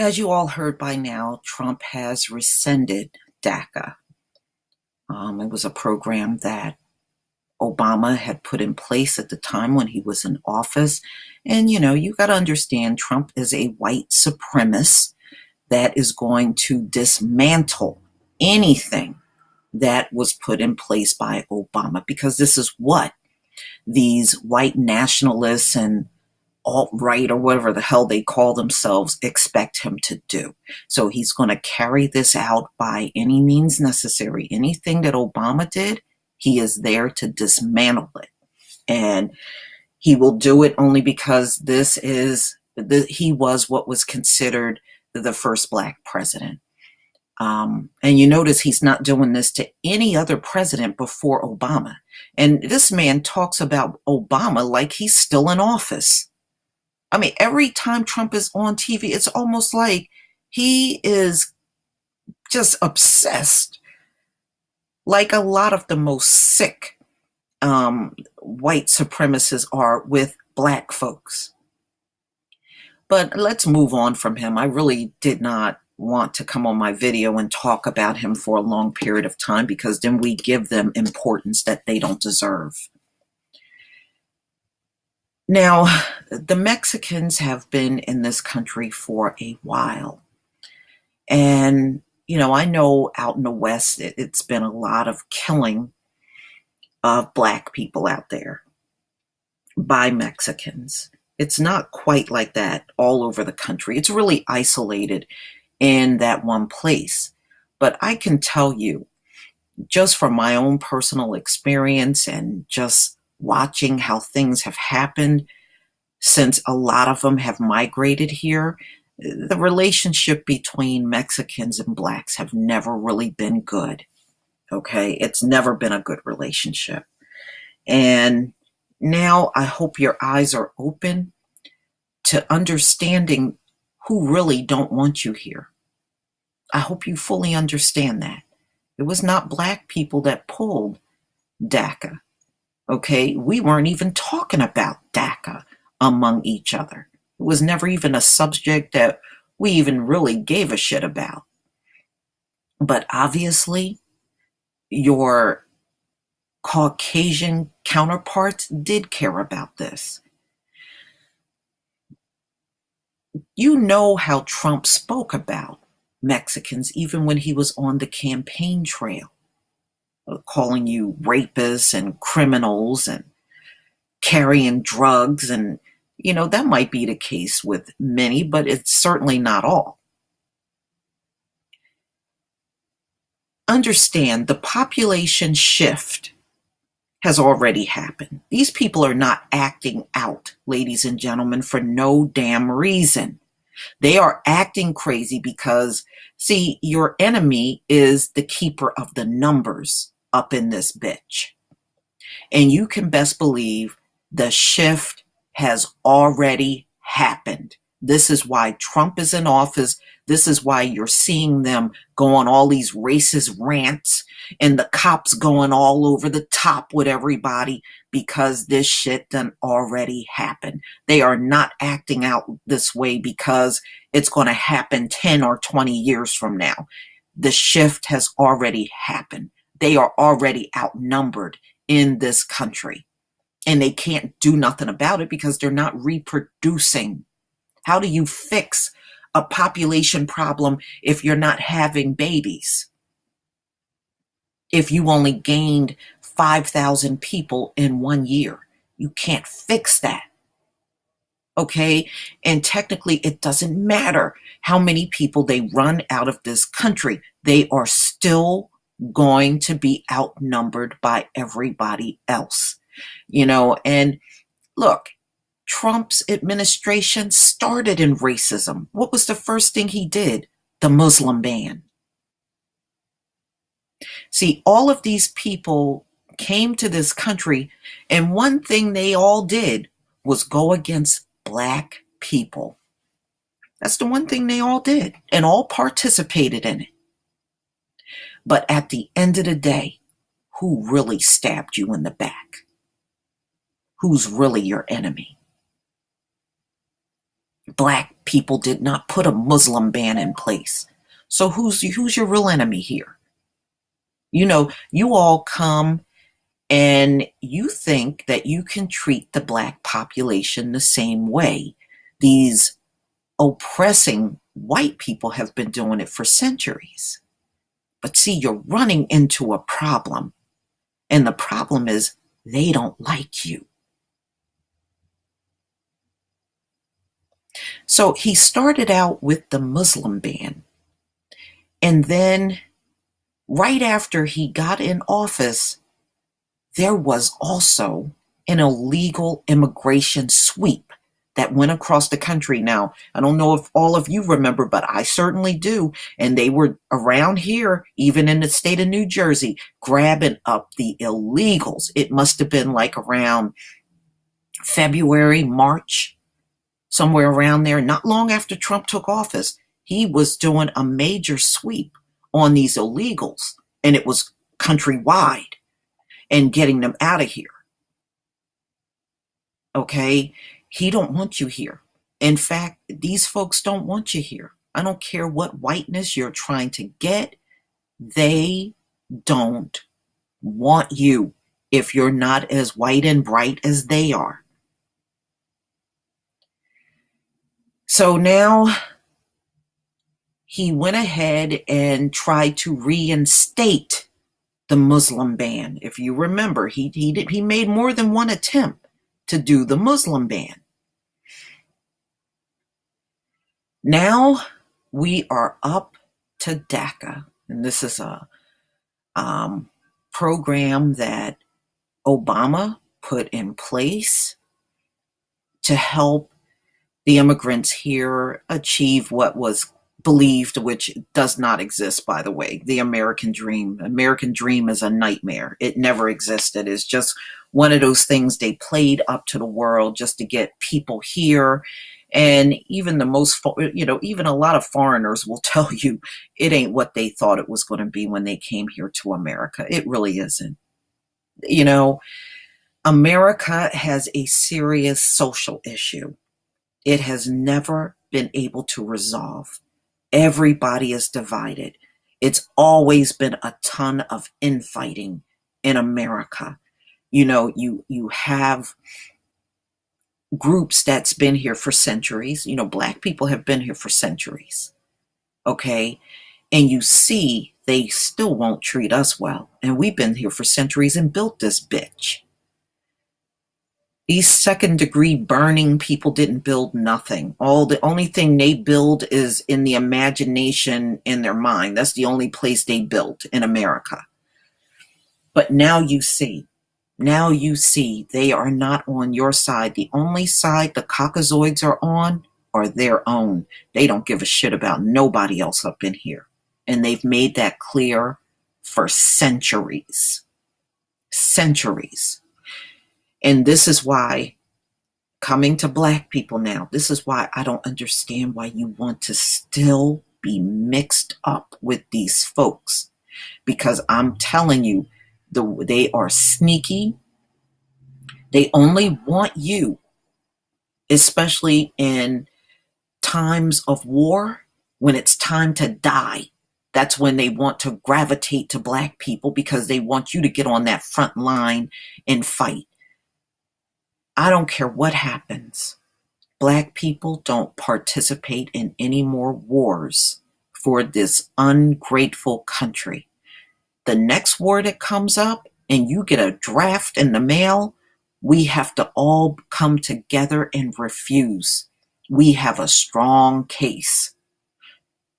As you all heard by now, Trump has rescinded DACA. It was a program that Obama had put in place at the time when he was in office. And, you got to understand Trump is a white supremacist that is going to dismantle anything that was put in place by Obama, because this is what these white nationalists and alt-right or whatever the hell they call themselves expect him to do. So he's going to carry this out by any means necessary. Anything that Obama did, he is there to dismantle it. And he will do it only because he was what was considered the first Black president. And you notice he's not doing this to any other president before Obama. And this man talks about Obama like he's still in office. I mean, every time Trump is on TV, it's almost like he is just obsessed, like a lot of the most sick white supremacists are with Black folks. But let's move on from him. I really did not want to come on my video and talk about him for a long period of time, because then we give them importance that they don't deserve. Now, the Mexicans have been in this country for a while. And, I know out in the West, it's been a lot of killing of Black people out there by Mexicans. It's not quite like that all over the country. It's really isolated in that one place. But I can tell you, just from my own personal experience and just watching how things have happened since a lot of them have migrated here, the relationship between Mexicans and Blacks have never really been good. Okay, it's never been a good relationship. And now I hope your eyes are open to understanding who really don't want you here. I hope you fully understand that. It was not Black people that pulled DACA. Okay, we weren't even talking about DACA among each other. It was never even a subject that we even really gave a shit about. But obviously, your Caucasian counterparts did care about this. You know how Trump spoke about Mexicans even when he was on the campaign trail, calling you rapists and criminals and carrying drugs. And, that might be the case with many, but it's certainly not all. Understand, the population shift has already happened. These people are not acting out, ladies and gentlemen, for no damn reason. They are acting crazy because, see, your enemy is the keeper of the numbers up in this bitch. And you can best believe the shift has already happened. This is why Trump is in office. This is why you're seeing them go on all these racist rants and the cops going all over the top with everybody, because this shit done already happened. They are not acting out this way because it's going to happen 10 or 20 years from now. The shift has already happened. They are already outnumbered in this country, and they can't do nothing about it because they're not reproducing. How do you fix a population problem if you're not having babies? If you only gained 5,000 people in 1 year, you can't fix that. Okay? And technically, it doesn't matter how many people they run out of this country. They are still going to be outnumbered by everybody else. And look, Trump's administration started in racism. What was the first thing he did? The Muslim ban. See, all of these people came to this country, and one thing they all did was go against Black people. That's the one thing they all did, and all participated in it. But at the end of the day, who really stabbed you in the back? Who's really your enemy? Black people did not put a Muslim ban in place. So who's your real enemy here? You all come and you think that you can treat the black population the same way. These oppressing white people have been doing it for centuries. But see, you're running into a problem. And the problem is they don't like you. So he started out with the Muslim ban. And then right after he got in office, there was also an illegal immigration sweep that went across the country. Now, I don't know if all of you remember, but I certainly do. And they were around here, even in the state of New Jersey, grabbing up the illegals. It must have been like around February, March, somewhere around there, not long after Trump took office. He was doing a major sweep on these illegals, and it was countrywide, and getting them out of here. Okay? He don't want you here. In fact, these folks don't want you here. I don't care what whiteness you're trying to get. They don't want you if you're not as white and bright as they are. So now he went ahead and tried to reinstate the Muslim ban. If you remember, he made more than one attempt to do the Muslim ban. Now we are up to DACA, and this is a program that Obama put in place to help the immigrants here achieve what was believed, which does not exist, by the way, the American dream. American dream is a nightmare. It never existed. It's just one of those things they played up to the world just to get people here. And even even a lot of foreigners will tell you it ain't what they thought it was going to be when they came here to America. It really isn't. America has a serious social issue. It has never been able to resolve. Everybody is divided. It's always been a ton of infighting in America. You have groups that's been here for centuries. Black people have been here for centuries. Okay? And you see they still won't treat us well. And we've been here for centuries and built this bitch. These second-degree burning people didn't build nothing. The only thing they build is in the imagination in their mind. That's the only place they built in America. But now you see they are not on your side. The only side the caucasoids are on are their own. They don't give a shit about nobody else up in here. And they've made that clear for centuries. Centuries. And this is why, coming to black people now, this is why I don't understand why you want to still be mixed up with these folks. Because I'm telling you, they are sneaky. They only want you, especially in times of war, when it's time to die. That's when they want to gravitate to black people, because they want you to get on that front line and fight. I don't care what happens. Black people don't participate in any more wars for this ungrateful country. The next war that comes up and you get a draft in the mail, we have to all come together and refuse. We have a strong case.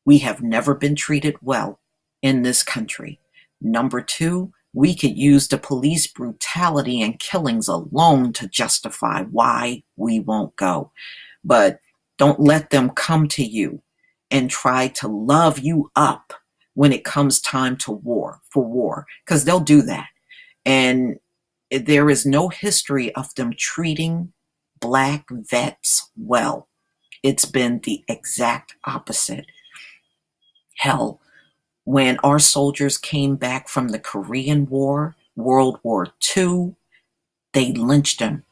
We have never been treated well in this country. Number two, we could use the police brutality and killings alone to justify why we won't go. But don't let them come to you and try to love you up when it comes time to war, because they'll do that. And there is no history of them treating black vets well. It's been the exact opposite. Hell, when our soldiers came back from the Korean War, World War II, they lynched them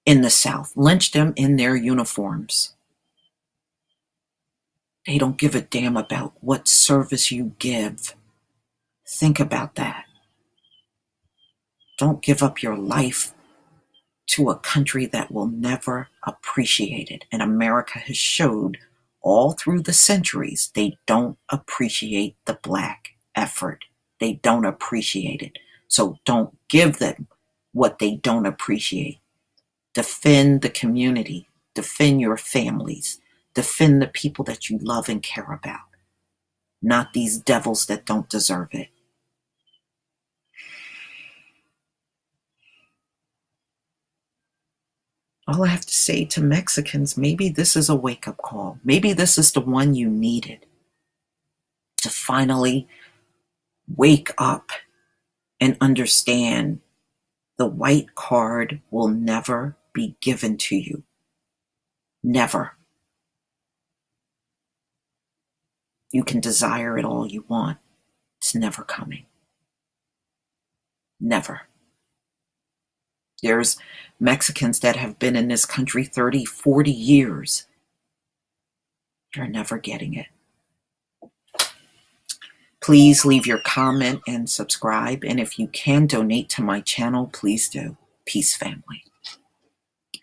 in the South, lynched them in their uniforms. They don't give a damn about what service you give. Think about that. Don't give up your life to a country that will never appreciate it. And America has showed all through the centuries they don't appreciate the Black effort. They don't appreciate it. So don't give them what they don't appreciate. Defend the community. Defend your families. Defend the people that you love and care about. Not these devils that don't deserve it. All I have to say to Mexicans, maybe this is a wake-up call. Maybe this is the one you needed to finally wake up and understand the white card will never be given to you. Never. You can desire it all you want. It's never coming. Never. There's Mexicans that have been in this country 30, 40 years. You're never getting it. Please leave your comment and subscribe. And if you can donate to my channel, please do. Peace, family.